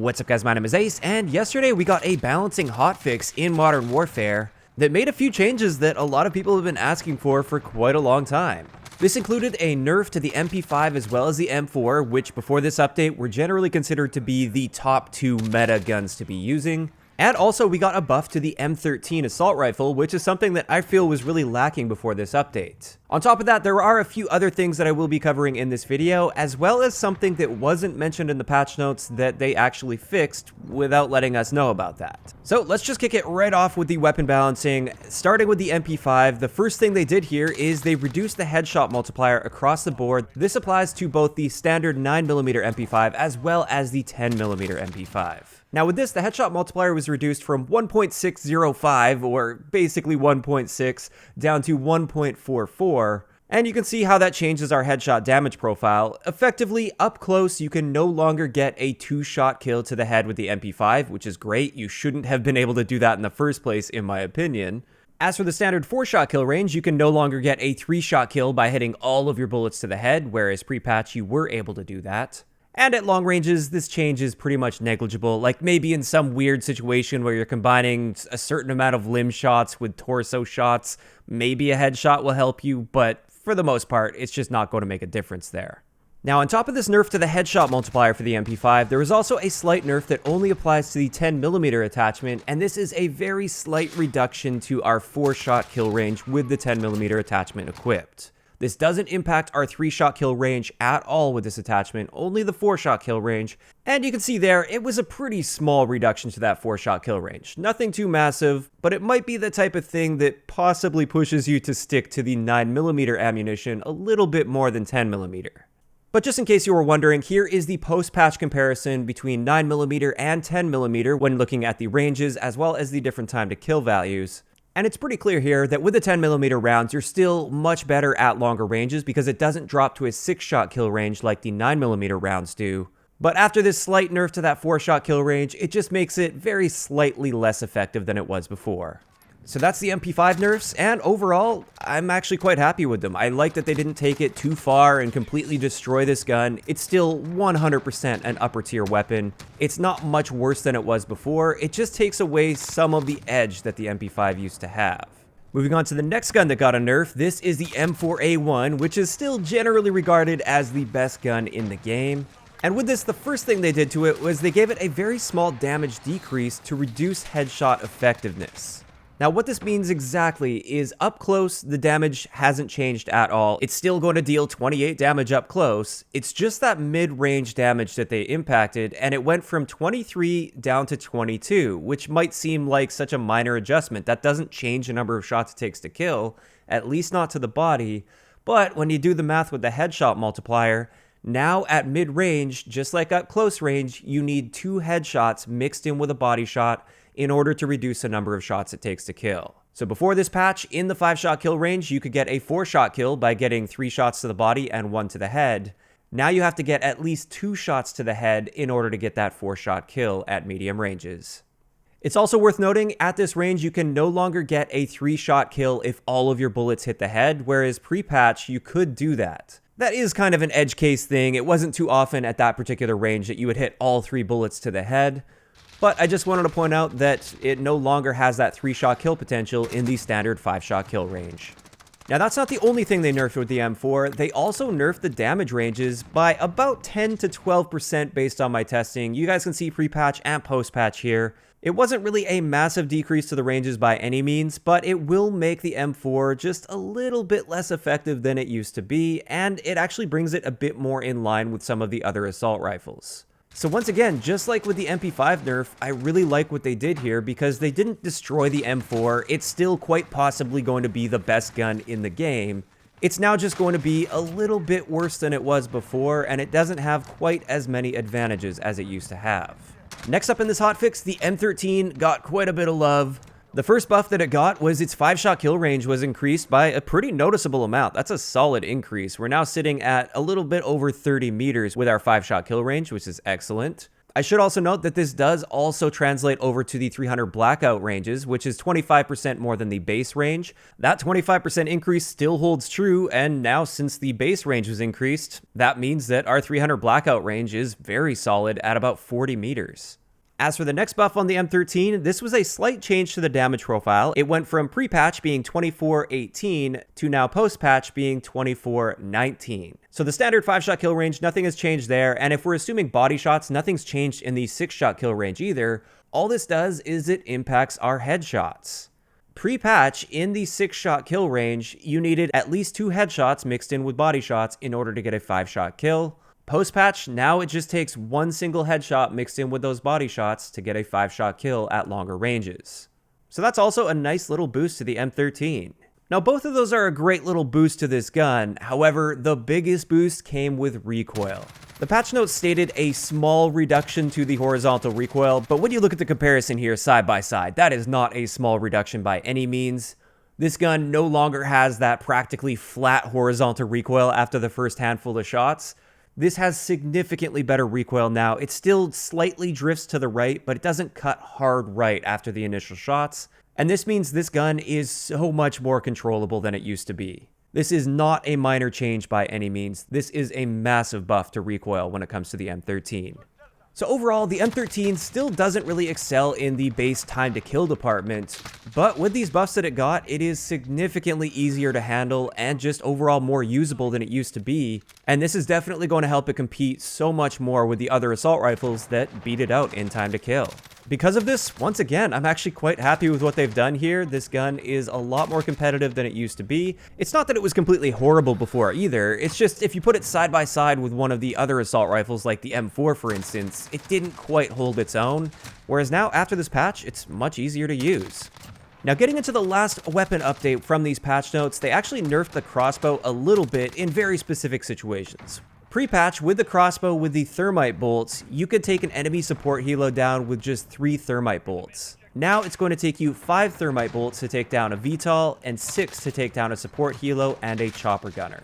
What's up guys, my name is Ace, and yesterday we got a balancing hotfix in Modern Warfare that made a few changes that a lot of people have been asking for quite a long time. This included a nerf to the MP5 as well as the M4, which before this update were generally considered to be the top two meta guns to be using. And also we got a buff to the M13 assault rifle, which is something that I feel was really lacking before this update. On top of that, there are a few other things that I will be covering in this video, as well as something that wasn't mentioned in the patch notes that they actually fixed without letting us know about that. So let's just kick it right off with the weapon balancing. Starting with the MP5, the first thing they did here is they reduced the headshot multiplier across the board. This applies to both the standard 9mm MP5 as well as the 10mm MP5. Now with this, the headshot multiplier was reduced from 1.605, or basically 1.6, down to 1.44, and you can see how that changes our headshot damage profile. Effectively, up close, you can no longer get a 2-shot kill to the head with the MP5, which is great. You shouldn't have been able to do that in the first place, in my opinion. As for the standard 4-shot kill range, you can no longer get a 3-shot kill by hitting all of your bullets to the head, whereas pre-patch you were able to do that. And at long ranges, this change is pretty much negligible, like maybe in some weird situation where you're combining a certain amount of limb shots with torso shots, maybe a headshot will help you, but for the most part, it's just not going to make a difference there. Now, on top of this nerf to the headshot multiplier for the MP5, there is also a slight nerf that only applies to the 10mm attachment, and this is a very slight reduction to our 4-shot kill range with the 10mm attachment equipped. This doesn't impact our 3-shot kill range at all with this attachment, only the 4-shot kill range. And you can see there, it was a pretty small reduction to that 4-shot kill range. Nothing too massive, but it might be the type of thing that possibly pushes you to stick to the 9mm ammunition a little bit more than 10mm. But just in case you were wondering, here is the post-patch comparison between 9mm and 10mm when looking at the ranges as well as the different time to kill values. And it's pretty clear here that with the 10mm rounds, you're still much better at longer ranges because it doesn't drop to a 6-shot kill range like the 9mm rounds do. But after this slight nerf to that 4-shot kill range, it just makes it very slightly less effective than it was before. So that's the MP5 nerfs, and overall, I'm actually quite happy with them. I like that they didn't take it too far and completely destroy this gun. It's still 100% an upper tier weapon. It's not much worse than it was before. It just takes away some of the edge that the MP5 used to have. Moving on to the next gun that got a nerf, this is the M4A1, which is still generally regarded as the best gun in the game. And with this, the first thing they did to it was they gave it a very small damage decrease to reduce headshot effectiveness. Now what this means exactly is up close, the damage hasn't changed at all. It's still going to deal 28 damage up close. It's just that mid-range damage that they impacted, and it went from 23 down to 22, which might seem like such a minor adjustment. That doesn't change the number of shots it takes to kill, at least not to the body. But when you do the math with the headshot multiplier, now at mid-range, just like at close range, you need 2 headshots mixed in with a body shot in order to reduce the number of shots it takes to kill. So before this patch, in the 5-shot kill range, you could get a 4-shot kill by getting 3 shots to the body and 1 to the head. Now you have to get at least 2 shots to the head in order to get that 4-shot kill at medium ranges. It's also worth noting, at this range, you can no longer get a 3-shot kill if all of your bullets hit the head, whereas pre-patch, you could do that. That is kind of an edge case thing. It wasn't too often at that particular range that you would hit all 3 bullets to the head. But I just wanted to point out that it no longer has that 3-shot kill potential in the standard 5-shot kill range. Now that's not the only thing they nerfed with the M4, they also nerfed the damage ranges by about 10 to 12% based on my testing. You guys can see pre-patch and post-patch here. It wasn't really a massive decrease to the ranges by any means, but it will make the M4 just a little bit less effective than it used to be, and it actually brings it a bit more in line with some of the other assault rifles. So once again, just like with the MP5 nerf, I really like what they did here because they didn't destroy the M4. It's still quite possibly going to be the best gun in the game. It's now just going to be a little bit worse than it was before, and it doesn't have quite as many advantages as it used to have. Next up in this hotfix, the M13 got quite a bit of love. The first buff that it got was its 5-shot kill range was increased by a pretty noticeable amount. That's a solid increase. We're now sitting at a little bit over 30 meters with our 5-shot kill range, which is excellent. I should also note that this does also translate over to the 300 blackout ranges, which is 25% more than the base range. That 25% increase still holds true, and now since the base range was increased, that means that our 300 blackout range is very solid at about 40 meters. As for the next buff on the M13, this was a slight change to the damage profile. It went from pre-patch being 24-18 to now post-patch being 24-19. So the standard 5-shot kill range, nothing has changed there, and if we're assuming body shots, nothing's changed in the 6-shot kill range either. All this does is it impacts our headshots. Pre-patch, in the 6-shot kill range, you needed at least 2 headshots mixed in with body shots in order to get a 5-shot kill. Post-patch, now it just takes 1 single headshot mixed in with those body shots to get a 5-shot kill at longer ranges. So that's also a nice little boost to the M13. Now both of those are a great little boost to this gun, however, the biggest boost came with recoil. The patch notes stated a small reduction to the horizontal recoil, but when you look at the comparison here side by side, that is not a small reduction by any means. This gun no longer has that practically flat horizontal recoil after the first handful of shots. This has significantly better recoil now. It still slightly drifts to the right, but it doesn't cut hard right after the initial shots. And this means this gun is so much more controllable than it used to be. This is not a minor change by any means. This is a massive buff to recoil when it comes to the M13. So overall, the M13 still doesn't really excel in the base time to kill department, but with these buffs that it got, it is significantly easier to handle and just overall more usable than it used to be, and this is definitely going to help it compete so much more with the other assault rifles that beat it out in time to kill. Because of this, once again, I'm actually quite happy with what they've done here. This gun is a lot more competitive than it used to be. It's not that it was completely horrible before either, it's just if you put it side by side with one of the other assault rifles like the M4 for instance, it didn't quite hold its own, whereas now after this patch, it's much easier to use. Now getting into the last weapon update from these patch notes, they actually nerfed the crossbow a little bit in very specific situations. Pre-patch, with the crossbow with the thermite bolts, you could take an enemy support helo down with just 3 thermite bolts. Now it's going to take you 5 thermite bolts to take down a VTOL and 6 to take down a support helo and a chopper gunner.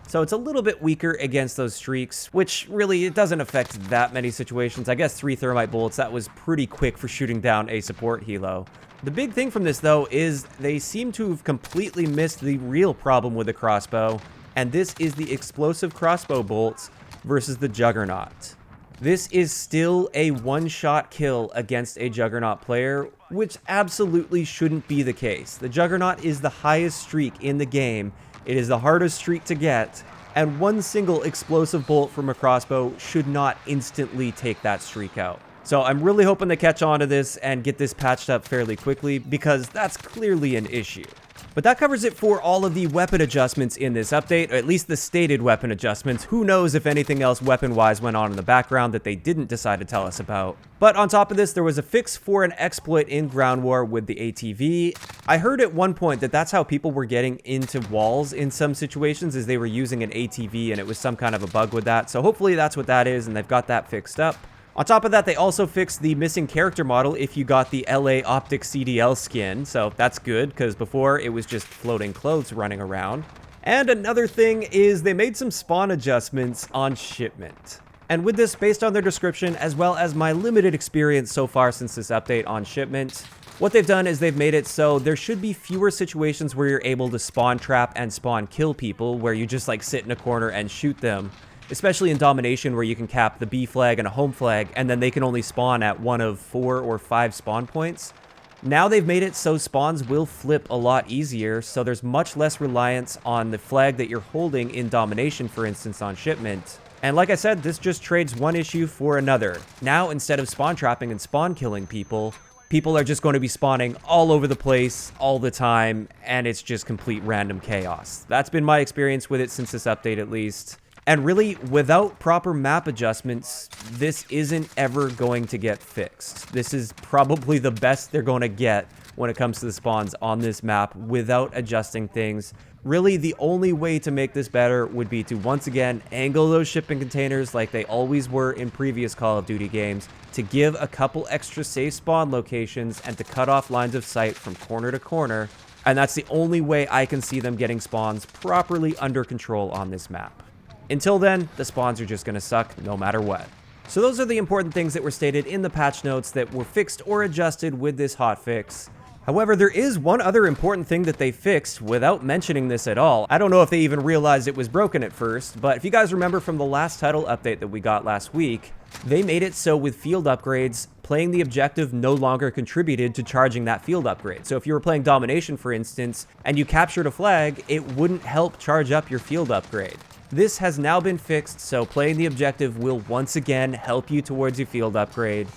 So it's a little bit weaker against those streaks, which really it doesn't affect that many situations. I guess 3 thermite bullets, that was pretty quick for shooting down a support helo. The big thing from this though is they seem to have completely missed the real problem with the crossbow, and this is the explosive crossbow bolts versus the Juggernaut. This is still a one-shot kill against a Juggernaut player, which absolutely shouldn't be the case. The Juggernaut is the highest streak in the game, it is the hardest streak to get, and one single explosive bolt from a crossbow should not instantly take that streak out. So I'm really hoping they catch on to this and get this patched up fairly quickly, because that's clearly an issue. But that covers it for all of the weapon adjustments in this update, or at least the stated weapon adjustments. Who knows if anything else weapon-wise went on in the background that they didn't decide to tell us about. But on top of this, there was a fix for an exploit in Ground War with the ATV. I heard at one point that that's how people were getting into walls in some situations, is they were using an ATV and it was some kind of a bug with that. So hopefully that's what that is and they've got that fixed up. On top of that, they also fixed the missing character model if you got the LA Optic CDL skin, so that's good, because before it was just floating clothes running around. And another thing is they made some spawn adjustments on shipment. And with this, based on their description, as well as my limited experience so far since this update on shipment, what they've done is they've made it so there should be fewer situations where you're able to spawn trap and spawn kill people, where you just like sit in a corner and shoot them. Especially in Domination, where you can cap the B flag and a home flag, and then they can only spawn at one of 4 or 5 spawn points. Now they've made it so spawns will flip a lot easier, so there's much less reliance on the flag that you're holding in Domination, for instance, on shipment. And like I said, this just trades one issue for another. Now, instead of spawn trapping and spawn killing people, people are just going to be spawning all over the place, all the time, and it's just complete random chaos. That's been my experience with it since this update, at least. And really, without proper map adjustments, this isn't ever going to get fixed. This is probably the best they're going to get when it comes to the spawns on this map without adjusting things. Really, the only way to make this better would be to once again angle those shipping containers like they always were in previous Call of Duty games, to give a couple extra safe spawn locations and to cut off lines of sight from corner to corner. And that's the only way I can see them getting spawns properly under control on this map. Until then, the spawns are just going to suck no matter what. So those are the important things that were stated in the patch notes that were fixed or adjusted with this hotfix. However, there is one other important thing that they fixed without mentioning this at all. I don't know if they even realized it was broken at first, but if you guys remember from the last title update that we got last week, they made it so with field upgrades, playing the objective no longer contributed to charging that field upgrade. So if you were playing domination, for instance, and you captured a flag, it wouldn't help charge up your field upgrade. This has now been fixed, so playing the objective will once again help you towards your field upgrade.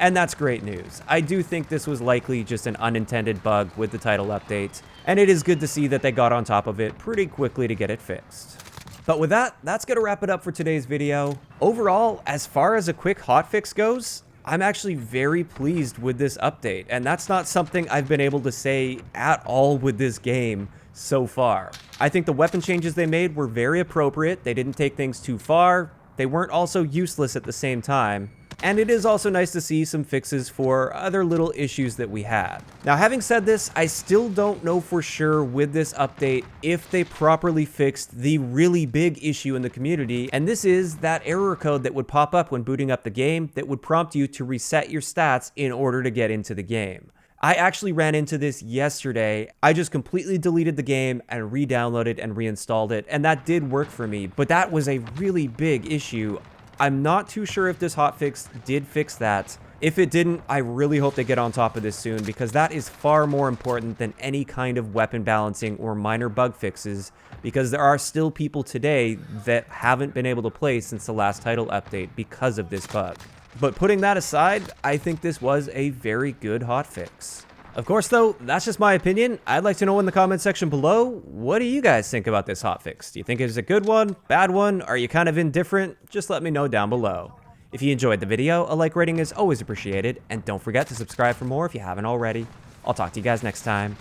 And that's great news. I do think this was likely just an unintended bug with the title update, and it is good to see that they got on top of it pretty quickly to get it fixed. But with that, that's going to wrap it up for today's video. Overall, as far as a quick hotfix goes, I'm actually very pleased with this update, and that's not something I've been able to say at all with this game so far. I think the weapon changes they made were very appropriate. They didn't take things too far. They weren't also useless at the same time. And it is also nice to see some fixes for other little issues that we had. Now, having said this, I still don't know for sure with this update if they properly fixed the really big issue in the community, and this is that error code that would pop up when booting up the game that would prompt you to reset your stats in order to get into the game. I actually ran into this yesterday. I just completely deleted the game and re-downloaded and reinstalled it, and that did work for me, but that was a really big issue. I'm not too sure if this hotfix did fix that. If it didn't, I really hope they get on top of this soon, because that is far more important than any kind of weapon balancing or minor bug fixes, because there are still people today that haven't been able to play since the last title update because of this bug. But putting that aside, I think this was a very good hotfix. Of course, though, that's just my opinion. I'd like to know in the comment section below, what do you guys think about this hotfix? Do you think it's a good one, bad one? Are you kind of indifferent? Just let me know down below. If you enjoyed the video, a like rating is always appreciated, and don't forget to subscribe for more if you haven't already. I'll talk to you guys next time.